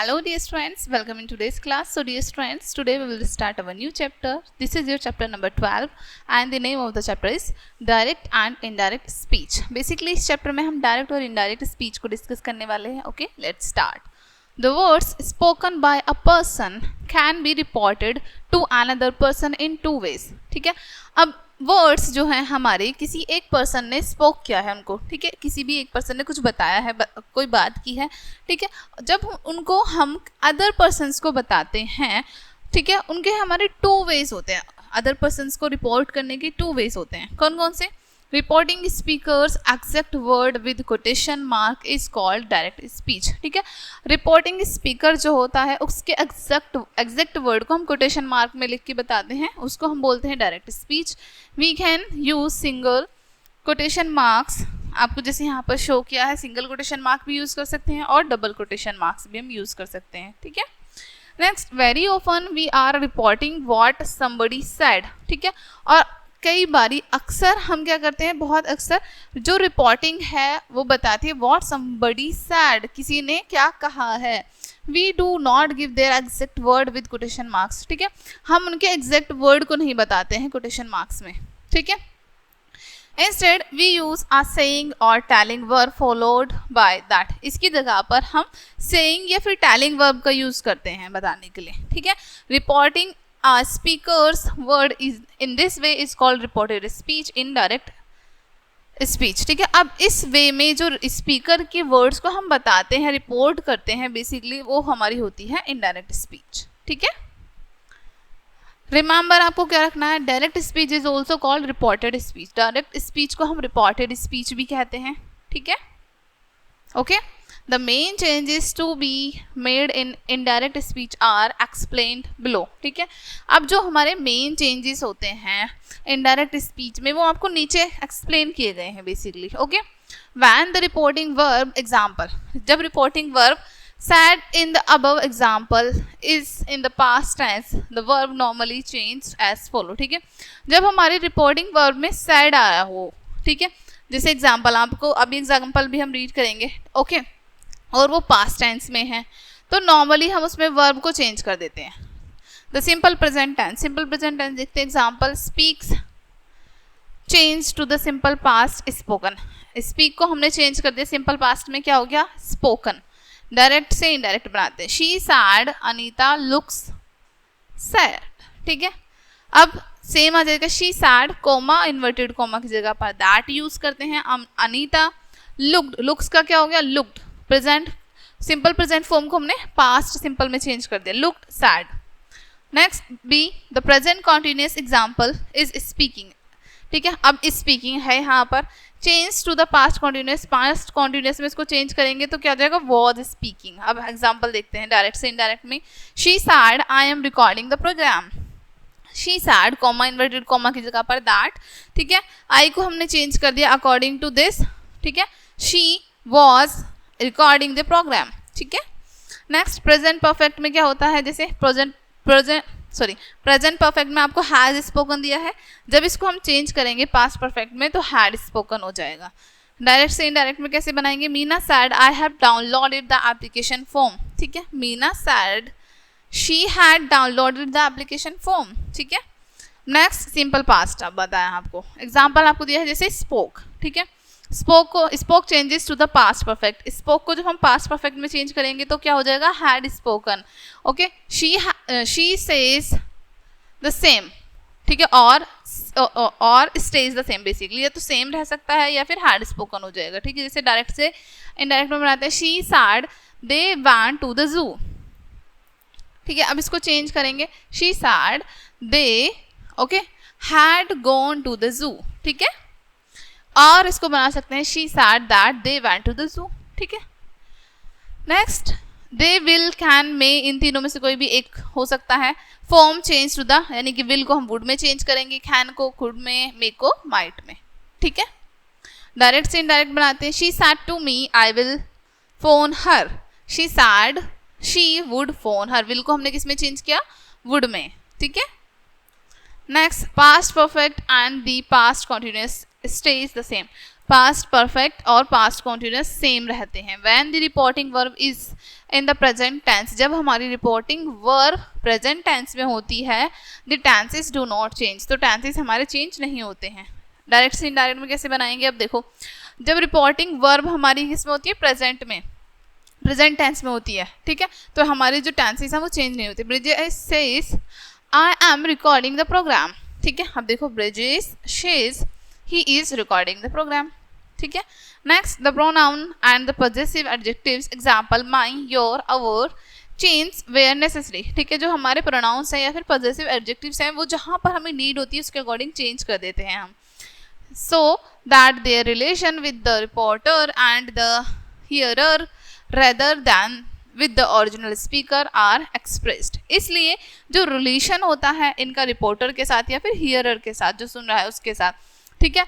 Hello dear students, welcome in today's class. So dear students, today we will start our new chapter. This is your chapter number 12 and the name of the chapter is Direct and Indirect Speech. Basically इस chapter में हम direct और indirect speech को discuss करने वाले हैं. Okay, let's start. The words spoken by a person can be reported to another person in two ways. ठीक है, अब वर्ड्स जो हैं हमारे किसी एक पर्सन ने स्पोक किया है उनको, ठीक है, किसी भी एक पर्सन ने कुछ बताया है, कोई बात की है, ठीक है, जब उनको हम अदर पर्सन्स को बताते हैं, ठीक है, उनके हमारे टू वेज होते हैं, अदर पर्सन्स को रिपोर्ट करने के टू वेज होते हैं. कौन कौन से? Reporting speakers exact word with quotation mark is called direct speech. ठीक है, रिपोर्टिंग स्पीकर जो होता है उसके एग्जैक्ट वर्ड को हम कोटेशन मार्क में लिख के बताते हैं, उसको हम बोलते हैं direct speech. We can use single quotation marks, आपको जैसे यहाँ पर शो किया है, सिंगल कोटेशन मार्क भी यूज कर सकते हैं और डबल कोटेशन मार्क्स भी हम यूज कर सकते हैं. ठीक है, next, very often we are reporting what somebody said. ठीक है, और कई बारी अक्सर हम क्या करते हैं, बहुत अक्सर जो रिपोर्टिंग है वो बताती है व्हाट समबडी सेड, किसी ने क्या कहा है. We do not give their exact word with quotation marks. ठीक है, हम उनके एग्जैक्ट वर्ड को नहीं बताते हैं कोटेशन मार्क्स में. ठीक है, instead we use a saying और telling verb followed by that. इसकी जगह पर हम सेइंग या फिर टेलिंग वर्ब का यूज करते हैं बताने के लिए. ठीक है, reporting speaker's word is in this way is called reported speech, indirect speech. ठीक है, अब इस वे में जो स्पीकर के वर्ड्स को हम बताते हैं, रिपोर्ट करते हैं, बेसिकली वो हमारी होती है इनडायरेक्ट स्पीच. ठीक है, रिमेंबर आपको क्या रखना है, direct speech is also called reported speech. Direct speech को हम रिपोर्टेड स्पीच भी कहते हैं. ठीक है, okay. The main changes to be made in indirect speech are explained below. ठीक है, अब जो हमारे मेन चेंजेस होते हैं इनडायरेक्ट स्पीच में वो आपको नीचे एक्सप्लेन किए गए हैं basically. Okay, when the reporting verb example, जब reporting verb said in the above example is in the past tense, the verb normally changes as follow. ठीक है, जब हमारी रिपोर्टिंग वर्ब में said आया हो, ठीक है, जैसे एग्जाम्पल आपको अभी एग्जाम्पल भी हम रीड करेंगे, ओके, और वो पास्ट टेंस में है तो नॉर्मली हम उसमें वर्ब को चेंज कर देते हैं. The simple present tense, simple present tense देखते हैं, example speaks change to the simple past spoken. Speak को हमने चेंज कर दिया, सिंपल पास्ट में क्या हो गया, स्पोकन. डायरेक्ट से इनडायरेक्ट बनाते हैं. She sad Anita looks sad. ठीक है, अब सेम आ जाएगा, she said coma inverted coma की जगह पर दैट यूज करते हैं. अनीता लुक्ड, लुक्स का क्या हो गया, looked. Present simple present form को हमने पास्ट सिंपल में चेंज कर दिया, looked sad. Next B, the present continuous example is speaking. ठीक है, अब स्पीकिंग है यहाँ पर, change to the past continuous, past continuous में इसको चेंज करेंगे तो क्या हो जाएगा, वॉज स्पीकिंग. अब एग्जाम्पल देखते हैं डायरेक्ट से इनडायरेक्ट में. She said I am recording the programme. She said comma inverted comma की जगह पर दैट. ठीक है, आई को हमने चेंज कर दिया अकॉर्डिंग टू दिस. ठीक है, she was recording the programme. ठीक है, नेक्स्ट प्रेजेंट परफेक्ट में क्या होता है, जैसे प्रेजेंट परफेक्ट में आपको हैज स्पोकन दिया है, जब इसको हम चेंज करेंगे पास्ट परफेक्ट में तो हैड स्पोकन हो जाएगा. डायरेक्ट से इनडायरेक्ट में कैसे बनाएंगे, Meena sad I have downloaded the application form. ठीक है, Meena sad she had downloaded the application form. ठीक है, नेक्स्ट सिंपल पास्ट अब बताया आपको, एग्जाम्पल आपको दिया है जैसे स्पोक. ठीक है, spoke changes to the past perfect. Spoke को जब हम पास्ट परफेक्ट में चेंज करेंगे तो क्या हो जाएगा, had spoken. Okay, she says the same. ठीक है, और स्टेज द सेम, बेसिकली या तो सेम रह सकता है या फिर हैड स्पोकन हो जाएगा. ठीक है, जैसे डायरेक्ट से इनडायरेक्ट में बनाते हैं, she said they went to the zoo. ठीक है, अब इसको चेंज करेंगे, she said they okay had gone to the zoo. ठीक है, और इसको बना सकते हैं, she said that they went to the zoo. ठीक है, next they will can may, इन तीनों में से कोई भी एक हो सकता है. फॉर्म चेंज टू द, यानी कि विल को हम वुड में चेंज करेंगे, कैन को कुड में, मे को माइट में. ठीक है, डायरेक्ट से इनडायरेक्ट बनाते हैं, she said to me I will phone her. She said she would phone her, will को हमने किस में चेंज किया, वुड में. ठीक है, next past perfect and the past continuous stays the same. Past perfect और पास्ट कॉन्टिन्यूअस सेम रहते हैं. When the reporting verb is in the present tense, जब हमारी रिपोर्टिंग वर्ब प्रेजेंट टेंस में होती है, the tenses do not change, तो tenses हमारे चेंज नहीं होते हैं। डायरेक्ट से इनडायरेक्ट में कैसे बनाएंगे, अब देखो जब रिपोर्टिंग वर्ब हमारी किस में होती है, प्रेजेंट में, प्रेजेंट टेंस में होती है, ठीक है, तो हमारे जो टेंसेस हैं वो चेंज नहीं होते। Brijesh says I am recording the programme, ठीक है, अब देखो Brijesh says he is recording the programme, ठीक है। Next the pronoun and the possessive adjectives example my, your, our, change where necessary, ठीक है, जो हमारे प्रोनाउंस हैं या फिर पॉजेसिव एडजेक्टिव्स हैं वो जहाँ पर हमें नीड होती है उसके अकॉर्डिंग चेंज कर देते हैं हम, so that their relation with the reporter and the hearer rather than with the original speaker are expressed, इसलिए जो रिलेशन होता है इनका रिपोर्टर के साथ या फिर हियरर के साथ, जो सुन रहा है उसके साथ, ठीक है,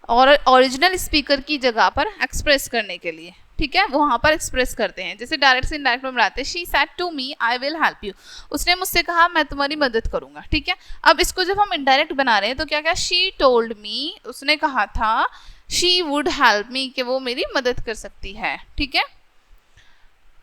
और ओरिजिनल स्पीकर की जगह पर एक्सप्रेस करने के लिए, ठीक है, वो वहाँ पर एक्सप्रेस करते हैं। जैसे डायरेक्ट से इनडायरेक्ट में बनाते हैं, she said to me I will help you, उसने मुझसे कहा मैं तुम्हारी मदद करूंगा, ठीक है। अब इसको जब हम इनडायरेक्ट बना रहे हैं तो क्या क्या, शी टोल्ड मी, उसने कहा था, शी वुड हेल्प मी, कि वो मेरी मदद कर सकती है, ठीक है।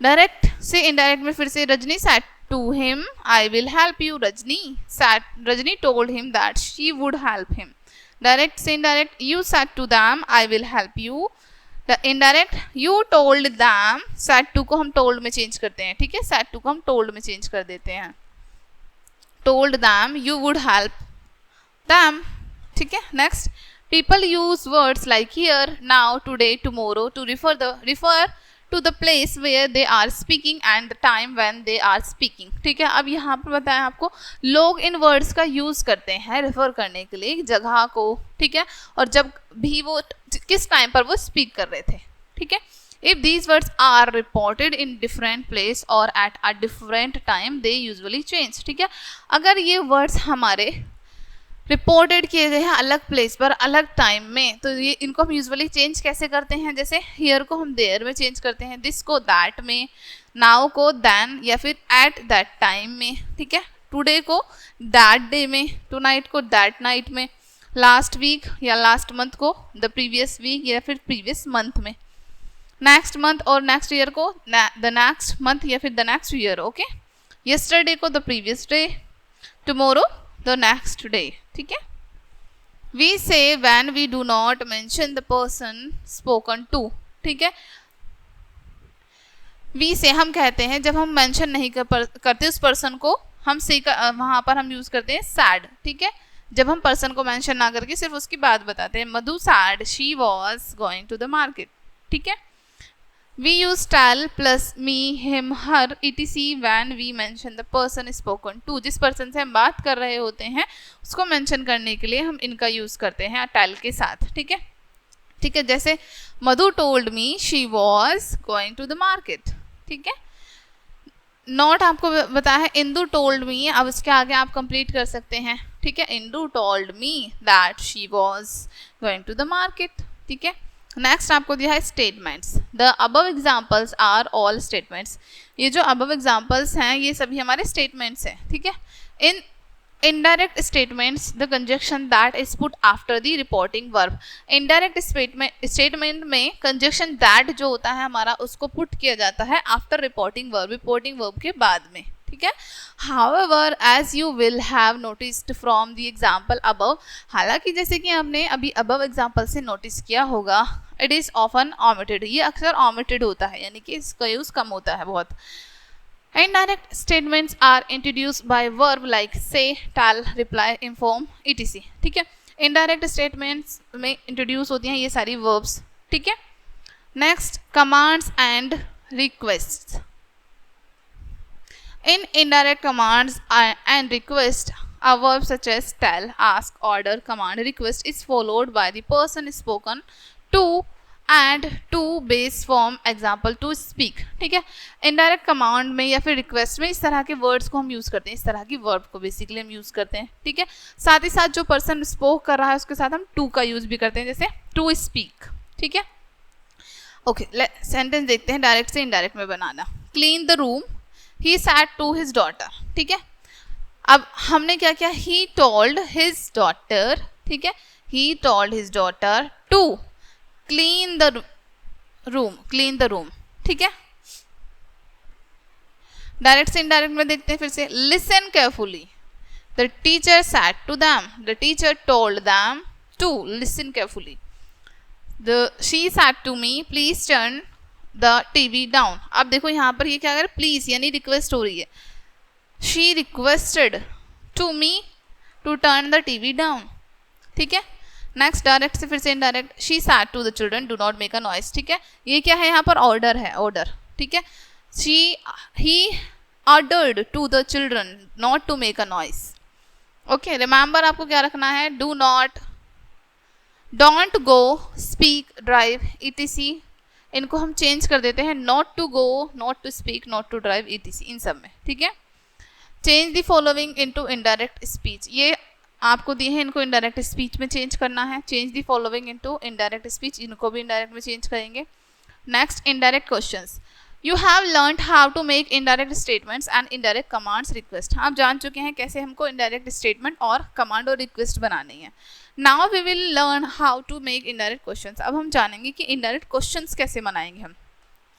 डायरेक्ट से इनडायरेक्ट में फिर से, Rajni said to him I will help you, Rajni told him that she would help him. Direct से indirect, you said to them I will help you, the indirect you told them, said to को हम told में change करते हैं, ठीक है, said to को हम told में चेंज कर देते हैं, told them you would help them, ठीक है। Next people use words like here, now, today, tomorrow to refer to the place where they are speaking and the time when they are speaking, ठीक है। अब यहाँ पर बताया आपको, लोग इन वर्ड्स का यूज़ करते हैं रेफर करने के लिए जगह को, ठीक है, और जब भी वो किस टाइम पर वो स्पीक कर रहे थे, ठीक है। If these words are reported in different place और at a different time they usually change, ठीक है, अगर ये वर्ड्स हमारे रिपोर्टेड किए गए हैं अलग प्लेस पर अलग टाइम में, तो ये इनको हम यूजुअली चेंज कैसे करते हैं, जैसे हियर को हम देयर में चेंज करते हैं, दिस को दैट में, नाउ को देन या फिर एट दैट टाइम में, ठीक है, टुडे को दैट डे में, टू नाइट को दैट नाइट में, लास्ट वीक या लास्ट मंथ को द प्रीवियस वीक या फिर प्रीवियस मंथ में, नेक्स्ट मंथ और नेक्स्ट ईयर को द नेक्स्ट मंथ या फिर the next year, okay, yesterday को the previous day, tomorrow the next day, ठीक है। We say when we do not mention the person spoken to, ठीक है, we say हम कहते हैं जब हम मेंशन नहीं करते उस पर्सन को, हम से वहाँ पर हम यूज़ करते हैं सैड, ठीक है, जब हम पर्सन को मेंशन ना करके सिर्फ उसकी बात बताते हैं, Madhu said she was going to the market, ठीक है। We use tell plus me, him, her, etc. when we mention the person spoken to, जिस पर्सन से हम बात कर रहे होते हैं उसको मेंशन करने के लिए हम इनका यूज़ करते हैं tell के साथ, ठीक है, ठीक है। जैसे मधु told me she was going to the market, ठीक है। नॉट आपको बताया है इंदु told me, अब इसके आगे आप कंप्लीट कर सकते हैं, ठीक है, Indu told me that she was going to the market, ठीक है। नेक्स्ट आपको दिया है statements, the above examples are all statements, ये जो अबव एग्जाम्पल्स हैं ये सभी हमारे स्टेटमेंट्स हैं, ठीक है। In indirect statements the conjunction that is put after the reporting verb, indirect statement में कंजक्शन दैट जो होता है हमारा उसको पुट किया जाता है आफ्टर रिपोर्टिंग वर्ब के बाद में, ठीक है। However, as you will have noticed from the example above, हालांकि जैसे कि आपने अभी above example से नोटिस किया होगा, it is often omitted, ये अक्सर omitted होता है, यानी कि इसका यूज़ कम होता है बहुत। Indirect statements are introduced by verb like say, tell, reply, inform, etc. ठीक है, indirect statements में introduce होती हैं ये सारी verbs, ठीक है। Next, commands and requests. In indirect commands and request, a verb such as tell, ask, order, command, request is followed by the person spoken to and to base form example to speak, ठीक है। Indirect command में या फिर request में इस तरह के words को हम यूज़ करते हैं, इस तरह की वर्ब को बेसिकली हम यूज़ करते हैं, ठीक है। साथ ही साथ जो पर्सन स्पोक कर रहा है उसके साथ हम टू का यूज़ भी करते हैं, जैसे टू स्पीक, ठीक है। ओके, सेंटेंस देखते हैं डायरेक्ट से इनडायरेक्ट में बनाना। Clean the room, he said to his daughter, ठीक है। अब हमने क्या किया, ही टोल्ड हिज डॉटर, ठीक है, he told his daughter to clean the room, ठीक है। डायरेक्ट से इनडायरेक्ट में देखते हैं फिर से। Listen carefully, the teacher said to them, the teacher told them to listen carefully. She said to me, please turn the TV down. अब देखो यहाँ पर ये क्या कर, प्लीज यानी रिक्वेस्ट हो रही है। She requested to me to turn the TV down, ठीक है। नेक्स्ट डायरेक्ट से फिर से indirect. She said to the children do not make a noise, ठीक है। ये क्या है यहाँ पर, ऑर्डर है, ऑर्डर, ठीक है। ही ordered to the children not to make a noise. Okay, remember आपको क्या रखना है, do not, don't go, speak, drive, etc। इनको हम चेंज कर देते हैं, not to go, not to speak, not to drive, etc इन सब में, ठीक है। Change the following into indirect speech, ये आपको दिए हैं, इनको इनडायरेक्ट स्पीच में चेंज करना है। Change the following into indirect speech, इनको भी इनडायरेक्ट में चेंज करेंगे। Next, indirect questions. You have learned how to make indirect statements and indirect commands request. आप जान चुके हैं कैसे हमको इनडायरेक्ट स्टेटमेंट और कमांड और रिक्वेस्ट बनानी है। Now we will learn how to make indirect questions. अब हम जानेंगे कि इनडायरेक्ट क्वेश्चंस कैसे बनाएंगे हम।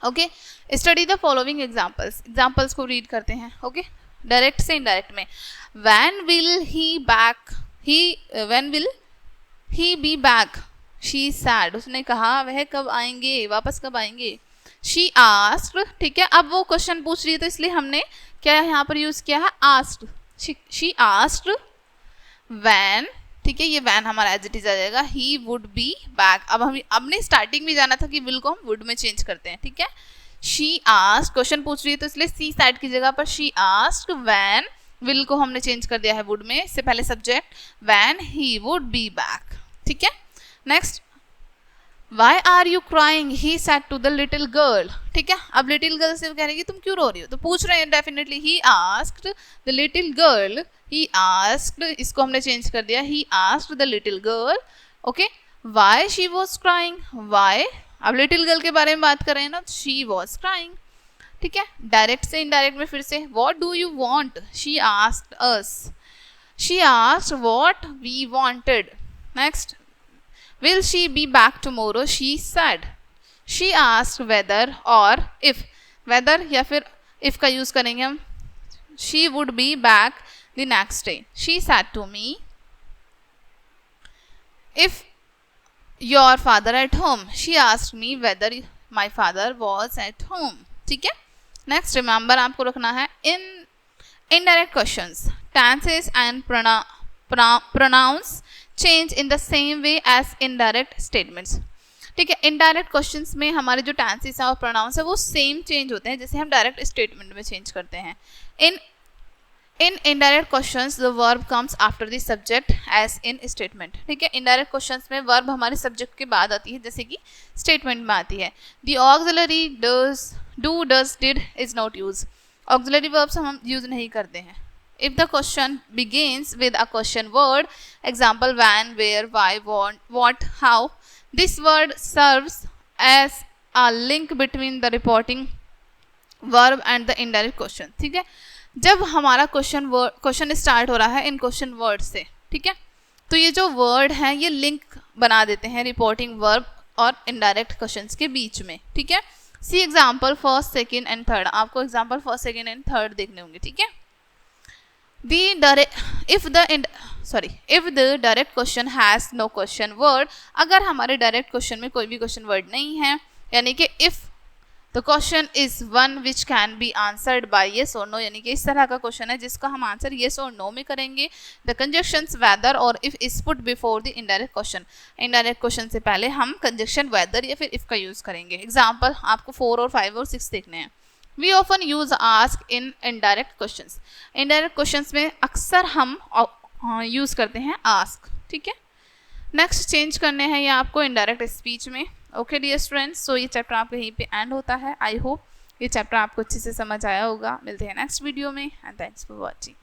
Okay, study the following examples, examples को रीड करते हैं। ओके, डायरेक्ट से इनडायरेक्ट में। When will he back, when will he be back, she said, उसने कहा वह कब आएंगे, वापस कब आएंगे। शी आस्क्ड, ठीक है। अब वो क्वेश्चन पूछ रही है तो इसलिए हमने क्या यहाँ पर यूज किया है, आस्क्ड। शी आस्क्ड व्हेन, ठीक है, ये व्हेन हमारा एज इट इज आ जाएगा। ही वुड बी बैक। अब हम अपने स्टार्टिंग में जाना था कि विल को हम वुड में चेंज करते हैं, ठीक है। शी आस्क्ड, क्वेश्चन पूछ रही है तो इसलिए सी साइड की जगह पर शी आस्क्ड व्हेन, विल को हमने चेंज कर दिया है वुड में, इससे पहले subject, when he would be back, ठीक है। Next, why are you crying, he said to the little girl, ठीक है। अब लिटिल गर्ल से कह रही है तुम क्यों रो रही हो, तो पूछ रहे हैं definitely. He asked the little girl, he asked, इसको हमने चेंज कर दिया, he asked the little girl, okay, why she was crying, why, अब लिटिल गर्ल के बारे में बात कर रहे हैं ना, शी वॉज क्राइंग, ठीक है। डायरेक्ट से इनडायरेक्ट में फिर से, what do you want, she asked us, she asked what we wanted. Next, will she be back tomorrow, she said, she asked whether or if, whether या फिर if का use करेंगे हम, she would be back the next day, she said to me, if your father at home, she asked me whether my father was at home, ठीक है। Next, remember आपको रखना है in indirect questions, tenses and pronouns change in the same way as indirect statements, ठीक है। Indirect questions में हमारे जो टेंसेस है और प्रोनाउंस है वो सेम चेंज होते हैं जैसे हम डायरेक्ट स्टेटमेंट में चेंज करते हैं। In indirect questions the verb comes after the subject as in statement, ठीक है। इनडायरेक्ट क्वेश्चंस में वर्ब हमारे सब्जेक्ट के बाद आती है जैसे कि स्टेटमेंट में आती है। The auxiliary does, do, does, did is not use, auxiliary verbs हम यूज नहीं करते हैं। If the question begins with a question word, example when, where, why, what, how, this word serves as a link between the reporting verb and the indirect question, ठीक है। जब हमारा question start हो रहा है इन क्वेश्चन वर्ड से, ठीक है, तो ये जो वर्ड है ये लिंक बना देते हैं रिपोर्टिंग वर्ब और इनडायरेक्ट क्वेश्चंस के बीच में, ठीक है। See example first, second and third, आपको example first, second and third देखने होंगे, ठीक है। if the direct question has no question word, अगर हमारे डायरेक्ट क्वेश्चन में कोई भी क्वेश्चन वर्ड नहीं है, यानी कि if the question is one which can be answered by yes or no, यानी कि इस तरह का क्वेश्चन है जिसका हम आंसर yes और no में करेंगे, the conjunctions whether और if is put before the indirect question, indirect question से पहले हम conjunction whether या फिर if का यूज करेंगे। एग्जाम्पल आपको 4 और 5 और 6 देखने हैं। We often use ask in indirect questions, indirect questions में अक्सर हम यूज करते हैं ask, ठीक है। नेक्स्ट चेंज करने हैं ये आपको इनडायरेक्ट स्पीच में। ओके डियर स्टूडेंट्स, सो ये चैप्टर आपका यहीं पे एंड होता है। आई होप ये चैप्टर आपको अच्छे से समझ आया होगा। मिलते हैं नेक्स्ट वीडियो में एंड थैंक्स फॉर वॉचिंग।